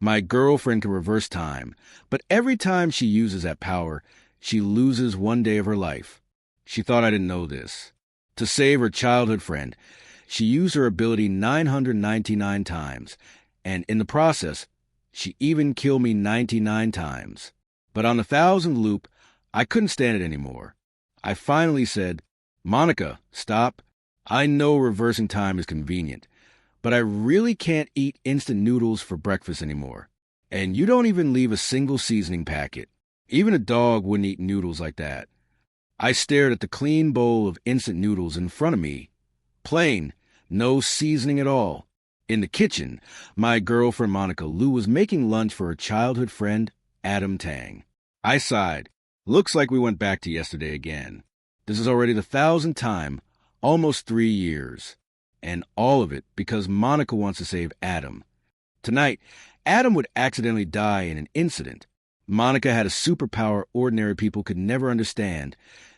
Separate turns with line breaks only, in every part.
My girlfriend can reverse time, but every time she uses that power, she loses one day of her life. She thought I didn't know this. To save her childhood friend, she used her ability 999 times, and in the process, she even killed me 99 times. But on the 1000th loop, I couldn't stand it anymore. I finally said, "Monica, stop. I know reversing time is convenient, but I really can't eat instant noodles for breakfast anymore. And you don't even leave a single seasoning packet. Even a dog wouldn't eat noodles like that." I stared at the clean bowl of instant noodles in front of me. Plain, no seasoning at all. In the kitchen, my girlfriend Monica Liu was making lunch for her childhood friend, Tang. I sighed. Looks like we went back to yesterday again. This is already the 1000th time, almost 3 years. And all of it because Monica wants to save Adam. Tonight, Adam would accidentally die in an incident. Monica had a superpower ordinary people could never understand: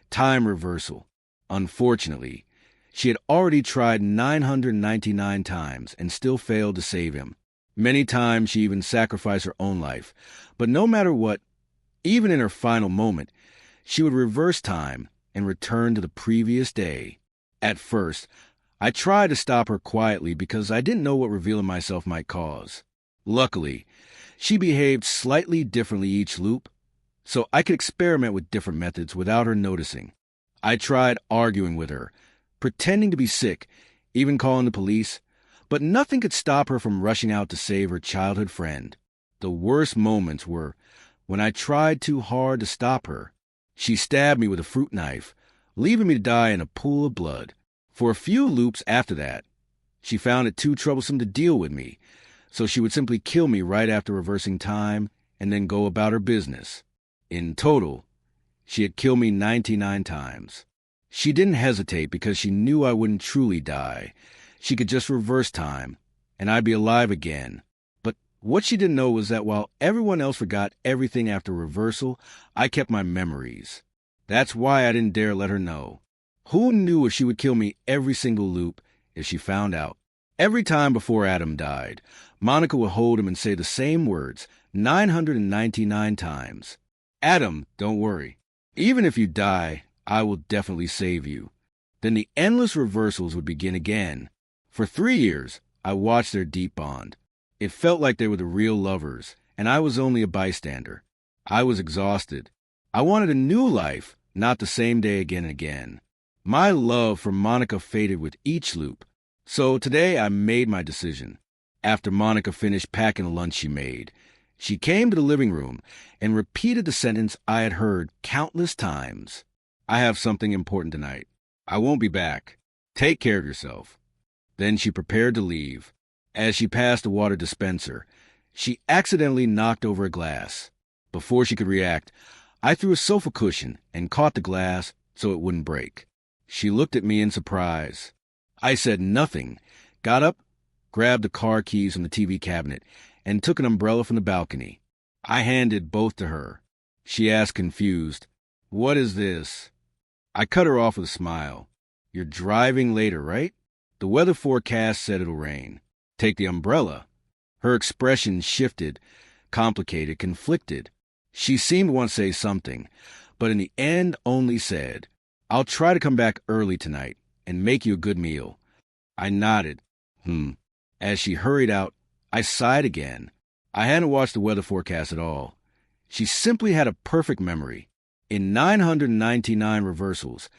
time reversal. Unfortunately, she had already tried 999 times and still failed to save him. Many times she even sacrificed her own life. But no matter what, even in her final moment, she would reverse time and return to the previous day. At first, I tried to stop her quietly because I didn't know what revealing myself might cause. Luckily, she behaved slightly differently each loop, so I could experiment with different methods without her noticing. I tried arguing with her, pretending to be sick, even calling the police, but nothing could stop her from rushing out to save her childhood friend. The worst moments were when I tried too hard to stop her. She stabbed me with a fruit knife, leaving me to die in a pool of blood. For a few loops after that, she found it too troublesome to deal with me, so she would simply kill me right after reversing time and then go about her business. In total, she had killed me 99 times. She didn't hesitate because she knew I wouldn't truly die. She could just reverse time, and I'd be alive again. But what she didn't know was that while everyone else forgot everything after reversal, I kept my memories. That's why I didn't dare let her know. Who knew if she would kill me every single loop if she found out? Every time before Adam died, Monica would hold him and say the same words 999 times. "Adam, don't worry. Even if you die, I will definitely save you." Then the endless reversals would begin again. For 3 years, I watched their deep bond. It felt like they were the real lovers, and I was only a bystander. I was exhausted. I wanted a new life, not the same day again and again. My love for Monica faded with each loop. So today I made my decision. After Monica finished packing the lunch she made, she came to the living room and repeated the sentence I had heard countless times. "I have something important tonight. I won't be back. Take care of yourself." Then she prepared to leave. As she passed the water dispenser, she accidentally knocked over a glass. Before she could react, I threw a sofa cushion and caught the glass so it wouldn't break. She looked at me in surprise. I said nothing, got up, grabbed the car keys from the TV cabinet, and took an umbrella from the balcony. I handed both to her. She asked confused, "What is this?" I cut her off with a smile. "You're driving later, right? The weather forecast said it'll rain. Take the umbrella." Her expression shifted, complicated, conflicted. She seemed to want to say something, but in the end only said, "I'll try to come back early tonight and make you a good meal." I nodded. As she hurried out, I sighed again. I hadn't watched the weather forecast at all. She simply had a perfect memory. In 999 reversals,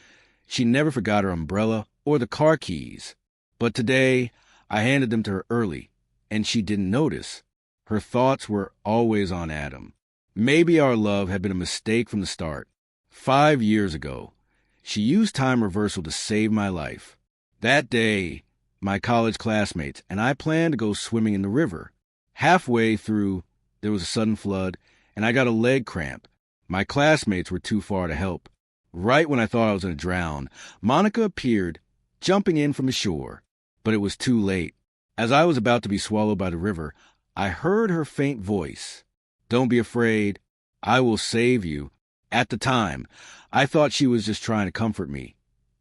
she never forgot her umbrella or the car keys. But today, I handed them to her early, and she didn't notice. Her thoughts were always on Adam. Maybe our love had been a mistake from the start. 5 years ago, she used time reversal to save my life. That day, my college classmates and I planned to go swimming in the river. Halfway through, there was a sudden flood, and I got a leg cramp. My classmates were too far to help. Right when I thought I was going to drown, Monica appeared, jumping in from the shore. But it was too late. As I was about to be swallowed by the river, I heard her faint voice. "Don't be afraid. I will save you." At the time, I thought she was just trying to comfort me,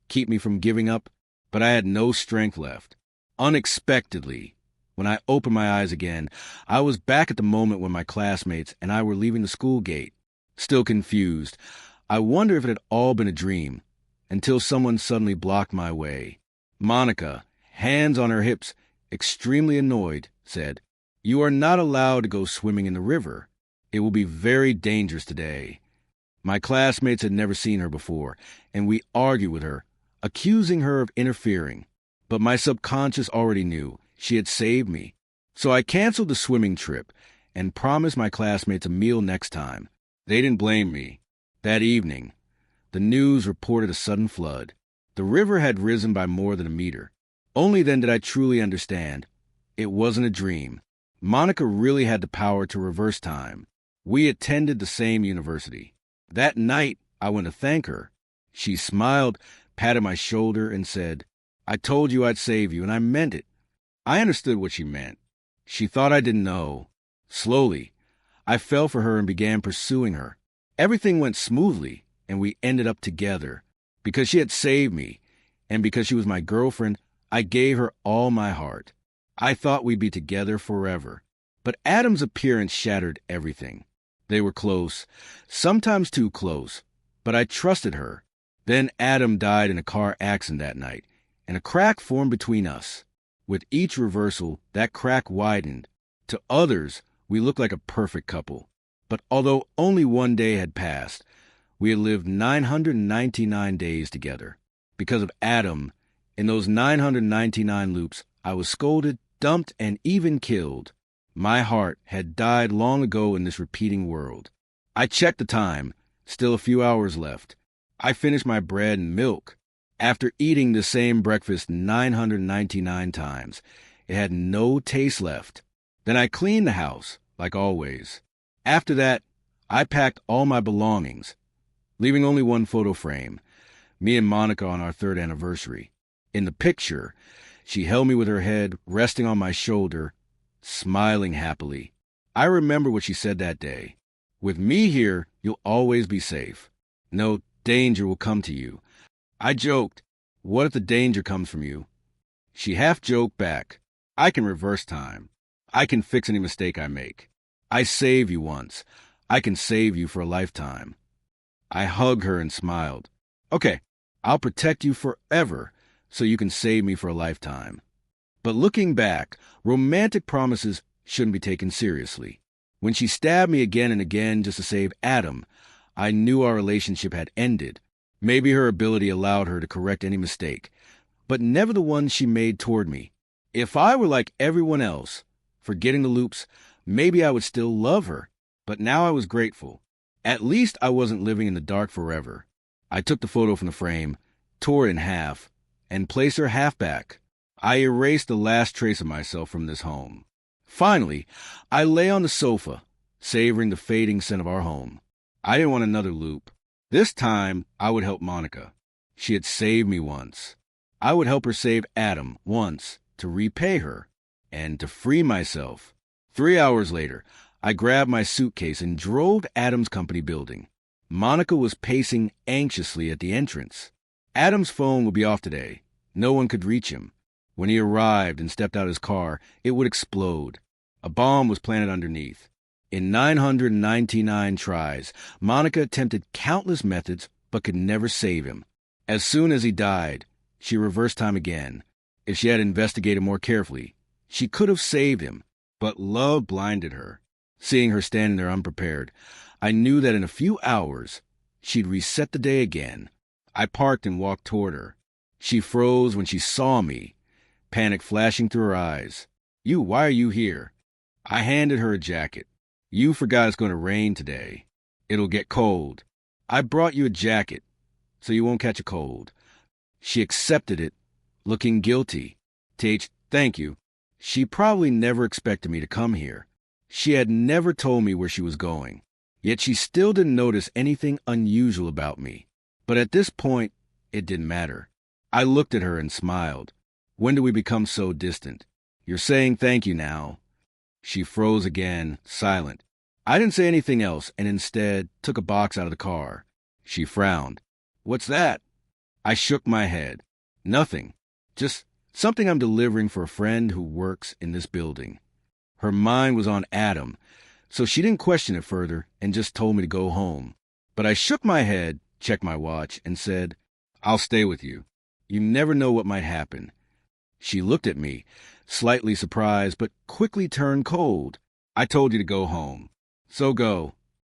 keep me from giving up, but I had no strength left. Unexpectedly, When I opened my eyes again, I was back at the moment when my classmates and I were leaving the school gate. Still confused, I wondered if it had all been a dream, until someone suddenly blocked my way. Monica, hands on her hips, extremely annoyed, said, "You are not allowed to go swimming in the river. It will be very dangerous today." My classmates had never seen her before, and we argued with her, accusing her of interfering. But my subconscious already knew she had saved me. So I canceled the swimming trip and promised my classmates a meal next time. They didn't blame me. That evening, the news reported a sudden flood. The river had risen by more than a meter. Only then did I truly understand. It wasn't a dream. Monica really had the power to reverse time. We attended the same university. That night, I went to thank her. She smiled, patted my shoulder, and said, "I told you I'd save you, and I meant it." I understood what she meant. She thought I didn't know. Slowly, I fell for her and began pursuing her. Everything went smoothly, and we ended up together. Because she had saved me, and because she was my girlfriend, I gave her all my heart. I thought we'd be together forever. But Adam's appearance shattered everything. They were close, sometimes too close, but I trusted her. Then Adam died in a car accident that night, and a crack formed between us. With each reversal, that crack widened. To others, we looked like a perfect couple. But although only one day had passed, we had lived 999 days together. Because of Adam, in those 999 loops, I was scolded, dumped, and even killed. My heart had died long ago in this repeating world. I checked the time, still a few hours left. I finished my bread and milk. After eating the same breakfast 999 times, it had no taste left. Then I cleaned the house, like always. After that, I packed all my belongings, leaving only one photo frame, me and Monica on our 3rd anniversary. In the picture, she held me with her head resting on my shoulder, smiling happily. I remember what she said that day. "With me here, you'll always be safe. No danger will come to you." I joked, "What if the danger comes from you?" She half joked back, "I can reverse time. I can fix any mistake I make. I saved you once. I can save you for a lifetime." I hugged her and smiled. "Okay, I'll protect you forever so you can save me for a lifetime." But looking back, romantic promises shouldn't be taken seriously. When she stabbed me again and again just to save Adam, I knew our relationship had ended. Maybe her ability allowed her to correct any mistake, but never the one she made toward me. If I were like everyone else, forgetting the loops, maybe I would still love her. But now I was grateful. At least I wasn't living in the dark forever. I took the photo from the frame, tore it in half, and placed her half back. I erased the last trace of myself from this home. Finally, I lay on the sofa, savoring the fading scent of our home. I didn't want another loop. This time, I would help Monica. She had saved me once. I would help her save Adam once to repay her and to free myself. 3 hours later, I grabbed my suitcase and drove to Adam's company building. Monica was pacing anxiously at the entrance. Adam's phone would be off today. No one could reach him. When he arrived and stepped out of his car, it would explode. A bomb was planted underneath. In 999 tries, Monica attempted countless methods but could never save him. As soon as he died, she reversed time again. If she had investigated more carefully, she could have saved him, but love blinded her. Seeing her standing there unprepared, I knew that in a few hours, she'd reset the day again. I parked and walked toward her. She froze when she saw me, panic flashing through her eyes. Why are you here?" I handed her a jacket. "You forgot it's going to rain today. It'll get cold. I brought you a jacket, so you won't catch a cold." She accepted it, looking guilty. Thank you. She probably never expected me to come here. She had never told me where she was going. Yet she still didn't notice anything unusual about me. But at this point, it didn't matter. I looked at her and smiled. "When did we become so distant? You're saying thank you now." She froze again, silent. I didn't say anything else and instead took a box out of the car. She frowned. "What's that?" I shook my head. "Nothing. Just Something I'm delivering for a friend who works in this building. Her mind was on Adam, so she didn't question it further and just told me to go home. But I shook my head, checked my watch, and said, "I'll stay with you. You never know what might happen." She looked at me, slightly surprised, but quickly turned cold. "I told you to go home. So go."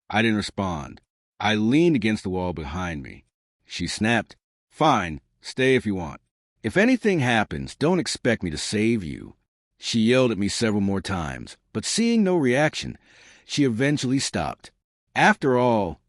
I didn't respond. I leaned against the wall behind me. She snapped, "Fine, stay if you want. If anything happens, don't expect me to save you." She yelled at me several more times, but seeing no reaction, she eventually stopped. After all,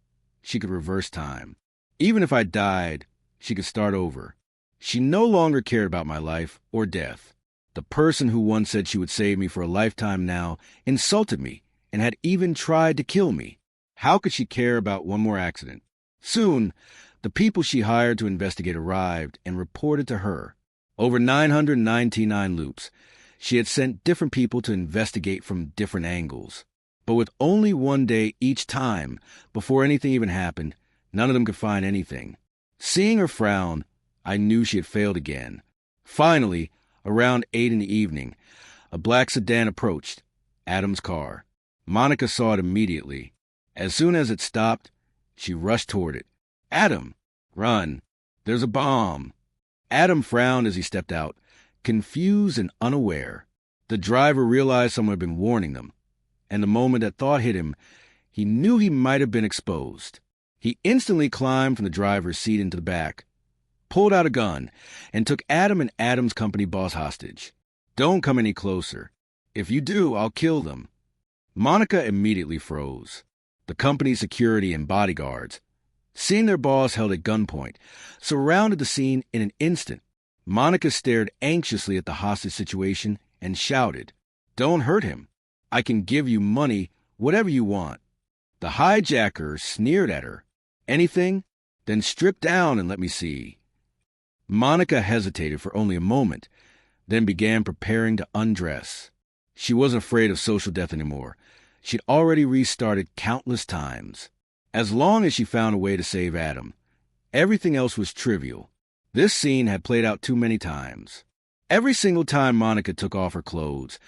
she could reverse time. Even if I died, she could start over. She no longer cared about my life or death. The person who once said she would save me for a lifetime now insulted me and had even tried to kill me. How could she care about one more accident? Soon, the people she hired to investigate arrived and reported to her. Over 999 loops. She had sent different people to investigate from different angles. But with only one day each time, before anything even happened, none of them could find anything. Seeing her frown, I knew she had failed again. Finally, around 8 in the evening, a black sedan approached, Adam's car. Monica saw it immediately. As soon as it stopped, she rushed toward it. "Adam, run. There's a bomb." Adam frowned as he stepped out, confused and unaware. The driver realized someone had been warning them, and the moment that thought hit him, he knew he might have been exposed. He instantly climbed from the driver's seat into the back, pulled out a gun, and took Adam and Adam's company boss hostage. "Don't come any closer. If you do, I'll kill them." Monica immediately froze. The company's security and bodyguards, seeing their boss held at gunpoint, surrounded the scene in an instant. Monica stared anxiously at the hostage situation and shouted, "Don't hurt him. I can give you money, whatever you want." The hijacker sneered at her. "Anything? Then strip down and let me see." Monica hesitated for only a moment, then began preparing to undress. She wasn't afraid of social death anymore. She'd already restarted countless times. As long as she found a way to save Adam, everything else was trivial. This scene had played out too many times. Every single time Monica took off her clothes,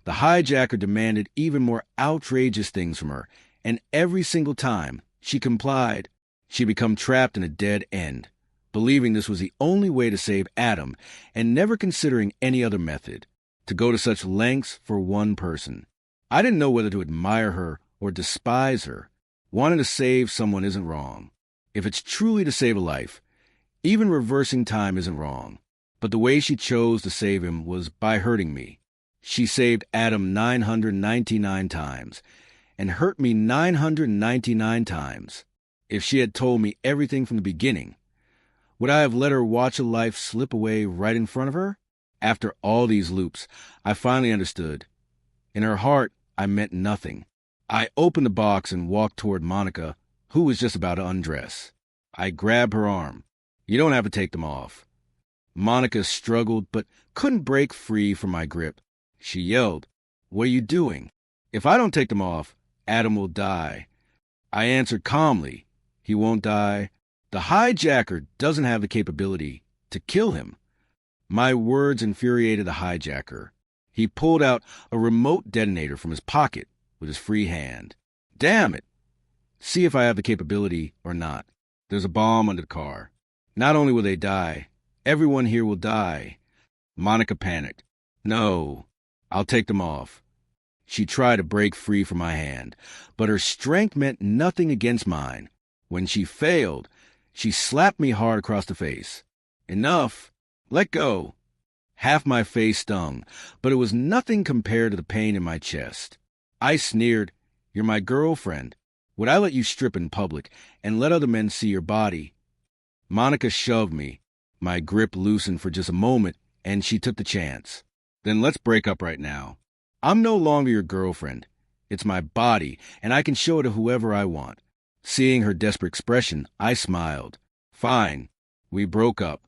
the hijacker demanded even more outrageous things from her, and every single time she complied. She'd become trapped in a dead end, believing this was the only way to save Adam and never considering any other method. To go to such lengths for one person. I didn't know whether to admire her or despise her. Wanting to save someone isn't wrong. If it's truly to save a life, even reversing time isn't wrong. But the way she chose to save him was by hurting me. She saved Adam 999 times and hurt me 999 times. If she had told me everything from the beginning, would I have let her watch a life slip away right in front of her? After all these loops, I finally understood. In her heart, I meant nothing. I opened the box and walked toward Monica, who was just about to undress. I grabbed her arm. "You don't have to take them off." Monica struggled but couldn't break free from my grip. She yelled, "What are you doing? If I don't take them off, Adam will die." I answered calmly, "He won't die. The hijacker doesn't have the capability to kill him." My words infuriated the hijacker. He pulled out a remote detonator from his pocket with his free hand. "Damn it! See if I have the capability or not. There's a bomb under the car. Not only will they die, everyone here will die." Monica panicked. "No, I'll take them off." She tried to break free from my hand, but her strength meant nothing against mine. When she failed, she slapped me hard across the face. "Enough! Let go!" Half my face stung, but it was nothing compared to the pain in my chest. I sneered, "You're my girlfriend. Would I let you strip in public and let other men see your body?" Monica shoved me. My grip loosened for just a moment, and she took the chance. "Then let's break up right now. I'm no longer your girlfriend. It's my body, and I can show it to whoever I want." Seeing her desperate expression, I smiled. "Fine. We broke up."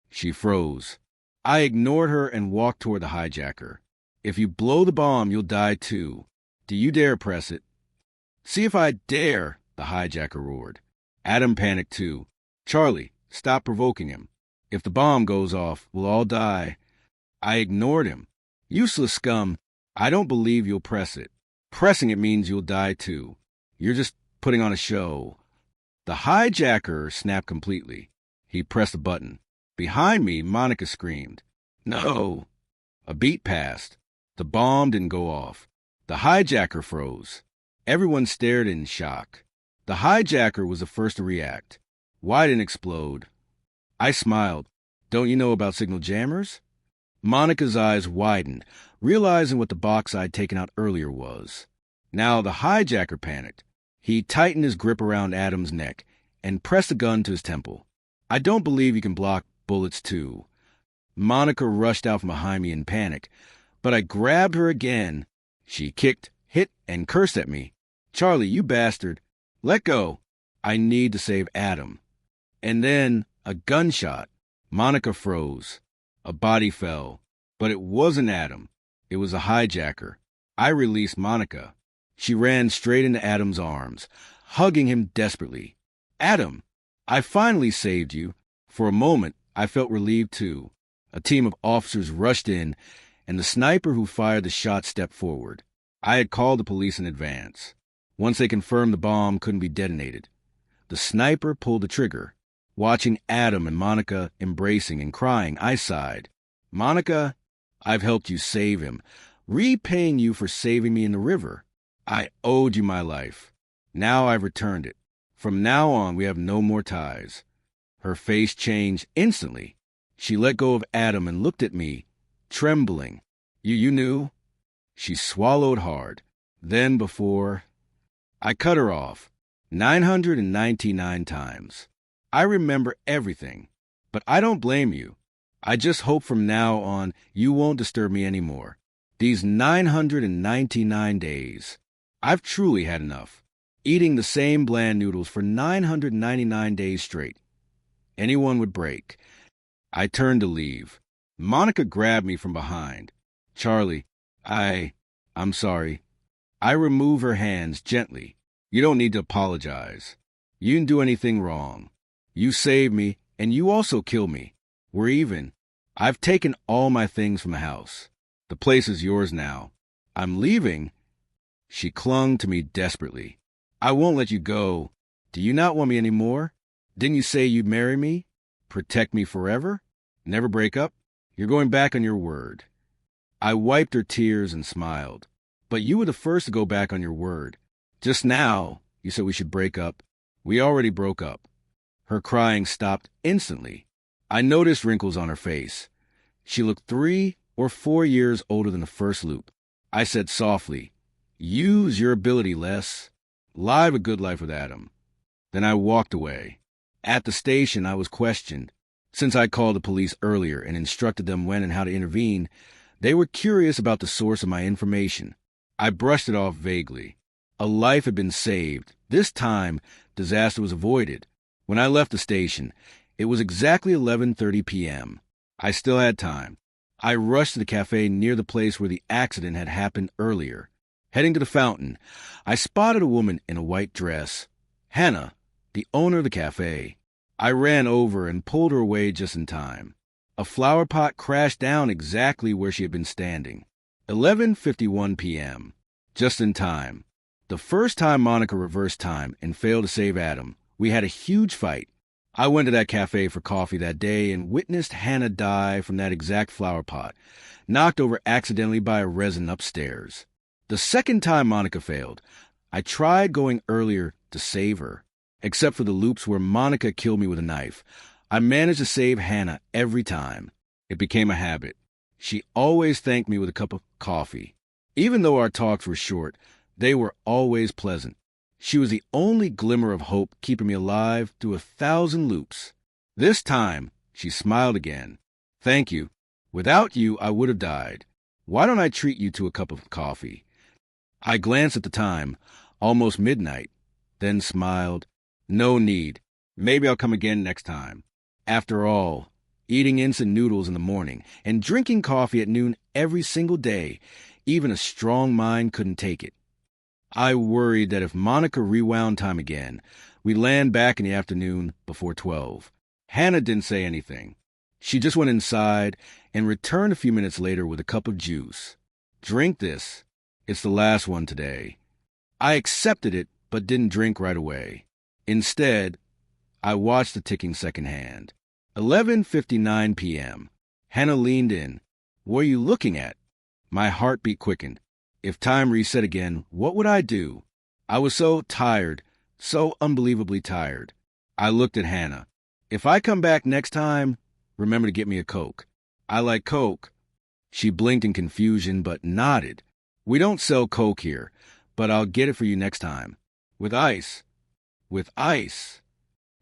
She froze. I ignored her and walked toward the hijacker. "If you blow the bomb, you'll die too. Do you dare press it?" "See if I dare," the hijacker roared. Adam panicked too. "Charlie, stop provoking him. If the bomb goes off, we'll all die." I ignored him. Useless scum, I don't believe you'll press it. Pressing it means you'll die too. You're just putting on a show. The hijacker snapped completely. He pressed a button. Behind me, Monica screamed. No. A beat passed. The bomb didn't go off. The hijacker froze. Everyone stared in shock. The hijacker was the first to react. Why didn't it explode? I smiled. Don't you know about signal jammers? Monica's eyes widened, realizing what the box I'd taken out earlier was. Now the hijacker panicked. He tightened his grip around Adam's neck and pressed the gun to his temple. I don't believe you can block bullets too. Monica rushed out from behind me in panic, but I grabbed her again. She kicked, hit, and cursed at me. Charlie, you bastard. Let go. I need to save Adam. And then a gunshot. Monica froze. A body fell. But it wasn't Adam. It was a hijacker. I released Monica. She ran straight into Adam's arms, hugging him desperately. Adam, I finally saved you. For a moment, I felt relieved too. A team of officers rushed in, and the sniper who fired the shot stepped forward. I had called the police in advance. Once they confirmed the bomb couldn't be detonated, the sniper pulled the trigger. Watching Adam and Monica embracing and crying, I sighed. Monica, I've helped you save him, repaying you for saving me in the river. I owed you my life. Now I've returned it. From now on, we have no more ties. Her face changed instantly. She let go of Adam and looked at me, trembling. You knew? She swallowed hard. Then before... I cut her off. 999 times. I remember everything. But I don't blame you. I just hope from now on you won't disturb me anymore. These 999 days. I've truly had enough. Eating the same bland noodles for 999 days straight. Anyone would break. I turned to leave. Monica grabbed me from behind. Charlie, I'm sorry. I removed her hands gently. You don't need to apologize. You didn't do anything wrong. You saved me, and you also killed me. We're even. I've taken all my things from the house. The place is yours now. I'm leaving. She clung to me desperately. I won't let you go. Do you not want me anymore? Didn't you say you'd marry me? Protect me forever? Never break up? You're going back on your word. I wiped her tears and smiled. But you were the first to go back on your word. Just now, you said we should break up. We already broke up. Her crying stopped instantly. I noticed wrinkles on her face. She looked 3 or 4 years older than the first loop. I said softly, use your ability, Les. Live a good life with Adam. Then I walked away. At the station, I was questioned. Since I called the police earlier and instructed them when and how to intervene, they were curious about the source of my information. I brushed it off vaguely. A life had been saved. This time, disaster was avoided. When I left the station, it was exactly 11:30 p.m. I still had time. I rushed to the cafe near the place where the accident had happened earlier. Heading to the fountain, I spotted a woman in a white dress. Hannah, the owner of the cafe. I ran over and pulled her away just in time. A flower pot crashed down exactly where she had been standing. 11:51 p.m. Just in time. The first time Monica reversed time and failed to save Adam, we had a huge fight. I went to that cafe for coffee that day and witnessed Hannah die from that exact flower pot, knocked over accidentally by a resident upstairs. The second time Monica failed, I tried going earlier to save her. Except for the loops where Monica killed me with a knife, I managed to save Hannah every time. It became a habit. She always thanked me with a cup of coffee. Even though our talks were short, they were always pleasant. She was the only glimmer of hope keeping me alive through 1,000 loops. This time, she smiled again. Thank you. Without you, I would have died. Why don't I treat you to a cup of coffee? I glanced at the time, almost midnight, then smiled. No need. Maybe I'll come again next time. After all, eating instant noodles in the morning and drinking coffee at noon every single day, even a strong mind couldn't take it. I worried that if Monica rewound time again, we'd land back in the afternoon before 12. Hannah didn't say anything. She just went inside and returned a few minutes later with a cup of juice. "Drink this. It's the last one today." I accepted it, but didn't drink right away. Instead, I watched the ticking second hand. 11:59 p.m. Hannah leaned in. "What are you looking at?" My heartbeat quickened. If time reset again, what would I do? I was so tired, so unbelievably tired. I looked at Hannah. "If I come back next time, remember to get me a Coke." "I like Coke." She blinked in confusion, but nodded. "We don't sell Coke here, but I'll get it for you next time. With ice." "With ice."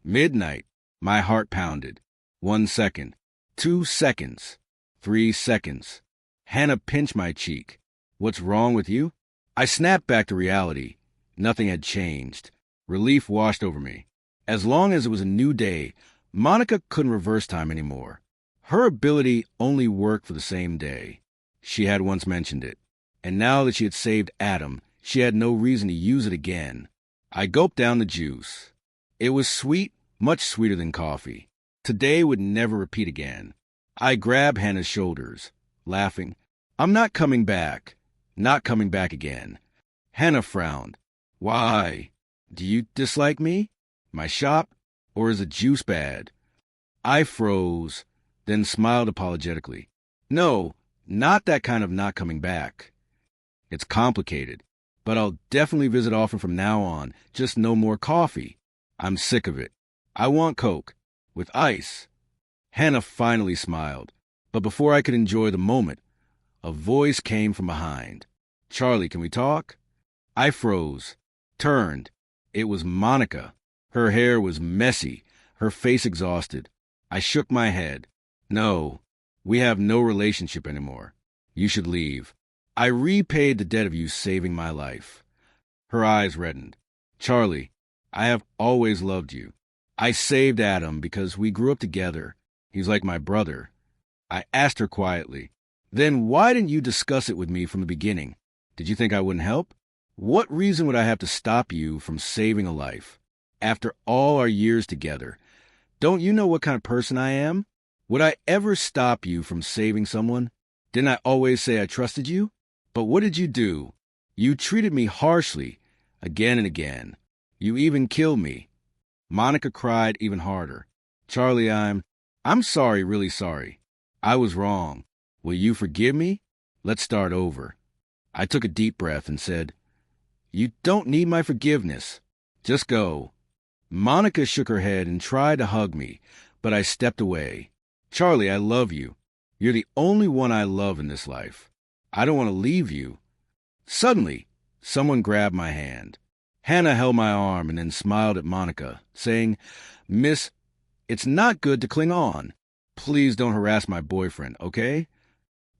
Midnight. My heart pounded. 1 second. 2 seconds. 3 seconds. Hannah pinched my cheek. "What's wrong with you?" I snapped back to reality. Nothing had changed. Relief washed over me. As long as it was a new day, Monica couldn't reverse time anymore. Her ability only worked for the same day. She had once mentioned it. And now that she had saved Adam, she had no reason to use it again. I gulped down the juice. It was sweet, much sweeter than coffee. Today would never repeat again. I grabbed Hannah's shoulders, laughing. "I'm not coming back. Not coming back again." Hannah frowned. "Why? Do you dislike me? My shop? Or is the juice bad?" I froze, then smiled apologetically. "No, not that kind of not coming back. It's complicated, but I'll definitely visit often from now on. Just no more coffee. I'm sick of it. I want Coke. With ice." Hannah finally smiled, but before I could enjoy the moment, a voice came from behind. "Charlie, can we talk?" I froze, turned. It was Monica. Her hair was messy, her face exhausted. I shook my head. "No, we have no relationship anymore. You should leave. I repaid the debt of you saving my life." Her eyes reddened. "Charlie, I have always loved you. I saved Adam because we grew up together. He's like my brother." I asked her quietly, "Then why didn't you discuss it with me from the beginning? Did you think I wouldn't help? What reason would I have to stop you from saving a life? After all our years together, don't you know what kind of person I am? Would I ever stop you from saving someone? Didn't I always say I trusted you? But what did you do? You treated me harshly, again and again. You even killed me." Monica cried even harder. "Charlie, I'm sorry, really sorry. I was wrong. Will you forgive me? Let's start over." I took a deep breath and said, "You don't need my forgiveness. Just go." Monica shook her head and tried to hug me, but I stepped away. "Charlie, I love you. You're the only one I love in this life. I don't want to leave you." Suddenly, someone grabbed my hand. Hannah held my arm and then smiled at Monica, saying, "Miss, it's not good to cling on. Please don't harass my boyfriend, okay?"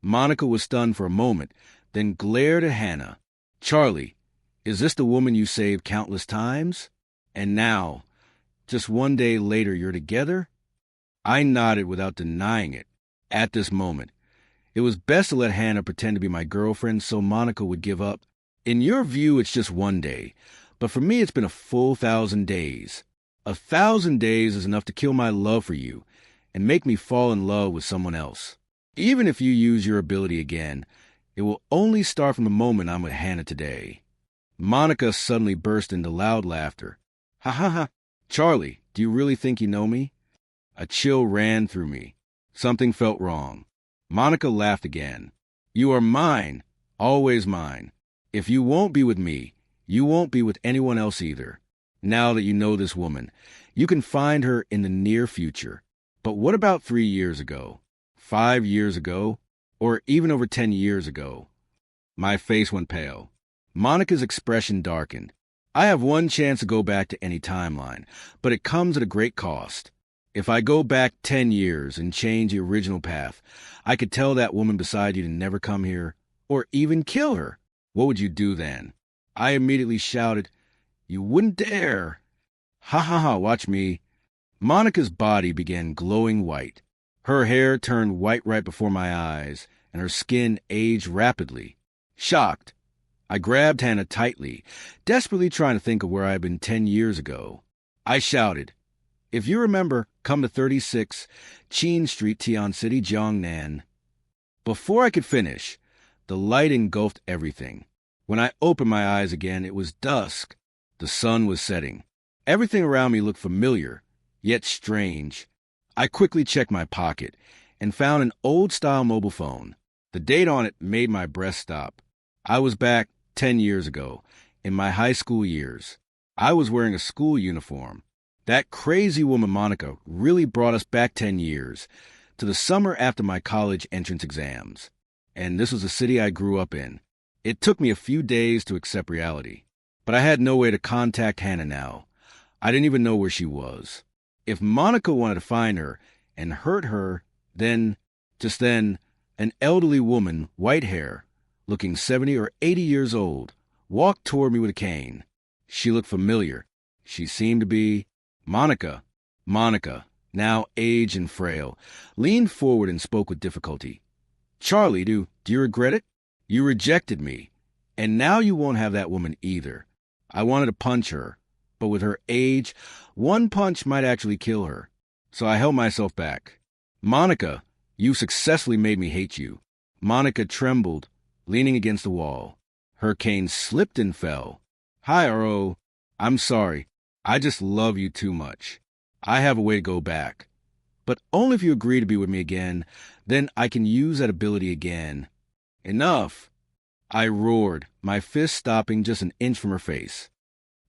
Monica was stunned for a moment, then glared at Hannah. "Charlie, is this the woman you saved countless times? And now, just one day later, you're together?" I nodded without denying it. At this moment, it was best to let Hannah pretend to be my girlfriend so Monica would give up. "In your view, it's just one day. But for me, it's been a full 1,000 days. 1,000 days is enough to kill my love for you and make me fall in love with someone else. Even if you use your ability again, it will only start from the moment I'm with Hannah today." Monica suddenly burst into loud laughter. "Ha ha ha. Charlie, do you really think you know me?" A chill ran through me. Something felt wrong. Monica laughed again. "You are mine, always mine. If you won't be with me, you won't be with anyone else either. Now that you know this woman, you can find her in the near future. But what about 3 years ago? 5 years ago? Or even over 10 years ago?" My face went pale. Monica's expression darkened. "I have one chance to go back to any timeline, but it comes at a great cost. If I go back 10 years and change the original path, I could tell that woman beside you to never come here, or even kill her. What would you do then?" I immediately shouted, "You wouldn't dare." "Ha ha ha, watch me." Monica's body began glowing white. Her hair turned white right before my eyes, and her skin aged rapidly. Shocked, I grabbed Hannah tightly, desperately trying to think of where I had been 10 years ago. I shouted, "If you remember, Come to 36 Chin Street, Tian City, Jiangnan. Before I could finish, the light engulfed everything. When I opened my eyes again, it was dusk. The sun was setting. Everything around me looked familiar, yet strange. I quickly checked my pocket and found an old-style mobile phone. The date on it made my breath stop. I was back 10 years ago, in my high school years. I was wearing a school uniform. That crazy woman Monica really brought us back 10 years, to the summer after my college entrance exams. And this was the city I grew up in. It took me a few days to accept reality. But I had no way to contact Hannah now. I didn't even know where she was. If Monica wanted to find her and hurt her, then, just then, an elderly woman, white hair, looking 70 or 80 years old, walked toward me with a cane. She looked familiar. She seemed to be Monica. Monica, now aged and frail, leaned forward and spoke with difficulty. Charlie, do you regret it? You rejected me, and now you won't have that woman either. I wanted to punch her, but with her age, one punch might actually kill her. So I held myself back. Monica, you successfully made me hate you. Monica trembled, leaning against the wall. Her cane slipped and fell. Hi, R.O. I'm sorry. I just love you too much. I have a way to go back. But only if you agree to be with me again, then I can use that ability again. Enough! I roared, my fist stopping just an inch from her face.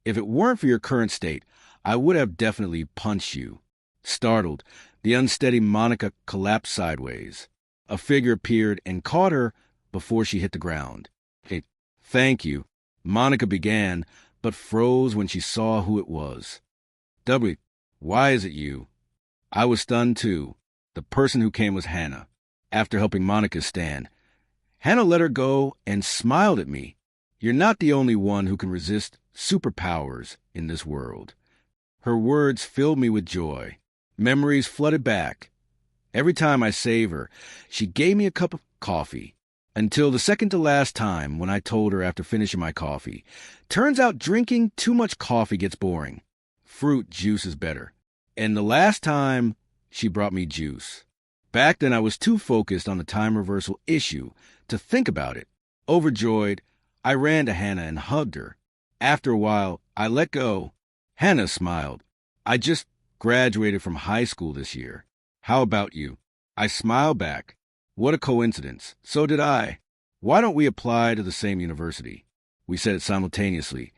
If it weren't for your current state, I would have definitely punched you. Startled, the unsteady Monica collapsed sideways. A figure appeared and caught her before she hit the ground. Hey, thank you, Monica began, but froze when she saw who it was. W, why is it you? I was stunned too. The person who came was Hannah. After helping Monica stand, Hannah let her go and smiled at me. You're not the only one who can resist superpowers in this world. Her words filled me with joy. Memories flooded back. Every time I save her, she gave me a cup of coffee. Until the second to last time when I told her after finishing my coffee. Turns out drinking too much coffee gets boring. Fruit juice is better. And the last time, she brought me juice. Back then I was too focused on the time reversal issue to think about it. Overjoyed, I ran to Hannah and hugged her. After a while, I let go. Hannah smiled. I just graduated from high school this year. How about you? I smiled back. What a coincidence. So did I. Why don't we apply to the same university? We said it simultaneously,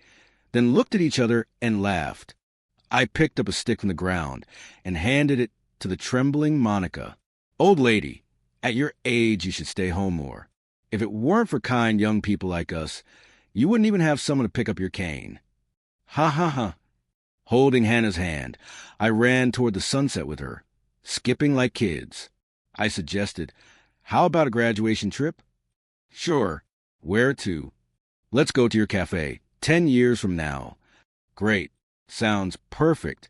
then looked at each other and laughed. I picked up a stick from the ground and handed it to the trembling Monica. Old lady, at your age you should stay home more. If it weren't for kind young people like us, you wouldn't even have someone to pick up your cane. Ha ha ha. Holding Hannah's hand, I ran toward the sunset with her, skipping like kids. I suggested, how about a graduation trip? Sure. Where to? Let's go to your cafe, 10 years from now. Great. Sounds perfect.